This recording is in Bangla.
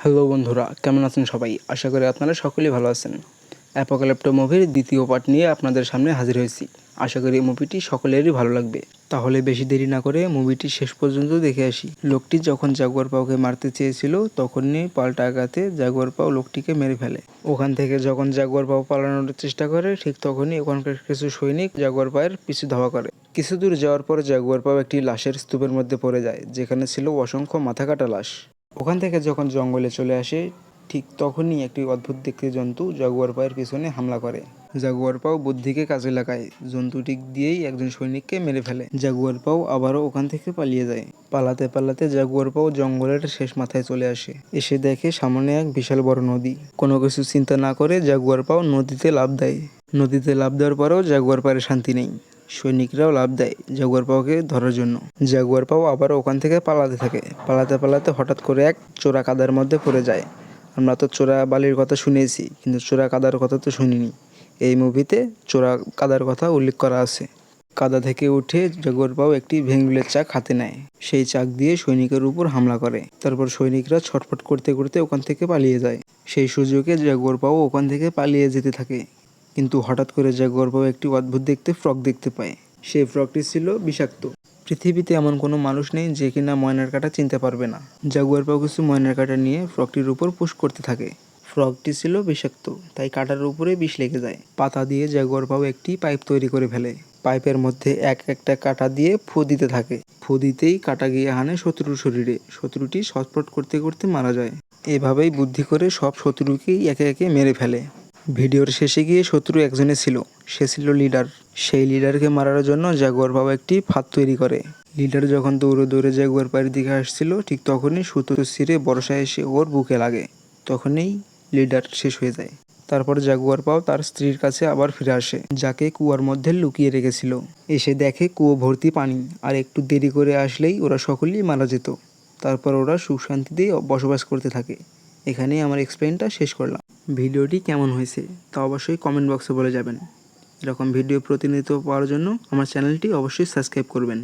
হ্যালো বন্ধুরা, কেমন আছেন সবাই? আশা করি আপনারা সকলেই ভালো আছেন। অ্যাপোক্যালিপ্টো মুভির দ্বিতীয় পার্ট নিয়ে আপনাদের সামনে হাজির হয়েছি। আশা করি মুভিটি সকলেরই ভালো লাগবে। তাহলে বেশি দেরি না করে মুভিটি শেষ পর্যন্ত দেখে আসি। লোকটি যখন জাগুয়ার পাওকে মারতে চেয়েছিল তখনই পাল্টা আঘাতে জাগুয়ার পাও লোকটিকে মেরে ফেলে। ওখান থেকে যখন জাগুয়ার পাও পালানোর চেষ্টা করে ঠিক তখনই ওখানকার কিছু সৈনিক জাগুয়ার পায়ের পিছু ধাওয়া করে। কিছু দূর যাওয়ার পর জাগুয়ার পাও একটি লাশের স্তূপের মধ্যে পড়ে যায়, যেখানে ছিল অসংখ্য মাথা কাটা লাশ। ওখান থেকে যখন জঙ্গলে চলে আসে ঠিক তখনই একটি অদ্ভুত দেখতে জন্তু জাগুয়ার পায়ের পিছনে হামলা করে। জাগুয়ার পাও বুদ্ধিকে কাজে লাগায়, জন্তুটি দিয়েই একজন সৈনিককে মেরে ফেলে। জাগুয়ার পাও আবারও ওখান থেকে পালিয়ে যায়। পালাতে পালাতে জাগুয়ার পাও জঙ্গলের শেষ মাথায় চলে আসে। এসে দেখে সামনে এক বিশাল বড় নদী। কোনো কিছু চিন্তা না করে জাগুয়ার পাও নদীতে লাফ দেয়। নদীতে লাফ দেওয়ার পরেও জাগুয়ার পায়ের শান্তি নেই। সৈনিকরাও লাফ দেয় জাগুয়ার পাওকে ধরার জন্য। জাগুয়ার পাও আবার ওখান থেকে পালাতে থাকে। পালাতে পালাতে হঠাৎ করে এক চোরা কাদার মধ্যে পড়ে যায়। আমরা তো চোরা বালির কথা শুনেছি, কিন্তু চোরা কাদার কথা তো শুনিনি। এই মুভিতে চোরা কাদার কথা উল্লেখ করা আছে। কাদা থেকে উঠে জাগুয়ার পাও একটি ভেঙুলের চাক হাতে নেয়। সেই চাক দিয়ে সৈনিকের উপর হামলা করে। তারপর সৈনিকরা ছটফট করতে করতে ওখান থেকে পালিয়ে যায়। সেই সুযোগে জাগুয়ার পাও ওখান থেকে পালিয়ে যেতে থাকে। কিন্তু হঠাৎ করে জাগুয়ার পাও একটি অদ্ভুত দেখতে ফ্রক দেখতে পায়। সেই ফ্রকটি ছিল বিষাক্ত। পৃথিবীতে এমন কোনো মানুষ নেই যে কিনা ময়নার কাঁটা চিনতে পারবে না। জাগুয়ার পাও কিছু ময়নার কাঁটা নিয়ে ফ্রকটির উপর পুশ করতে থাকে। ফ্রকটি ছিল বিষাক্ত, তাই কাঁটার উপরে বিষ লেগে যায়। পাতা দিয়ে জাগুয়ার পাও একটি পাইপ তৈরি করে ফেলে। পাইপের মধ্যে এক একটা কাঁটা দিয়ে ফু দিতে থাকে। ফু দিতেই কাঁটা গিয়ে হানে শত্রুর শরীরে। শত্রুটি ছটফট করতে করতে মারা যায়। এভাবেই বুদ্ধি করে সব শত্রুকেই একে একে মেরে ফেলে। ভিডিওর শেষে গিয়ে শত্রু একজনে ছিল, সে ছিল লিডার। সেই লিডারকে মারার জন্য জাগুয়ার পাও একটি ফাঁদ তৈরি করে। লিডার যখন দৌড়ে দৌড়ে জাগুয়ার পায়ের দিকে আসছিল ঠিক তখনই সুতো ছিঁড়ে বর্ষা এসে ওর বুকে লাগে। তখনই লিডার শেষ হয়ে যায়। তারপর জাগুয়ার পাও তার স্ত্রীর কাছে আবার ফিরে আসে, যাকে কুয়ার মধ্যে লুকিয়ে রেখেছিল। এসে দেখে কুয়ো ভর্তি পানি, আর একটু দেরি করে আসলেই ওরা সকলেই মারা যেত। তারপর ওরা সুখ শান্তিতেই বসবাস করতে থাকে। এখানেই আমার এক্সপ্লেনটা শেষ করলাম। ভিডিওটি কেমন হয়েছে তা অবশ্যই কমেন্ট বক্সে বলে যাবেন। এরকম ভিডিও প্রতিনিয়ত পাওয়ার জন্য আমার চ্যানেলটি অবশ্যই সাবস্ক্রাইব করবেন।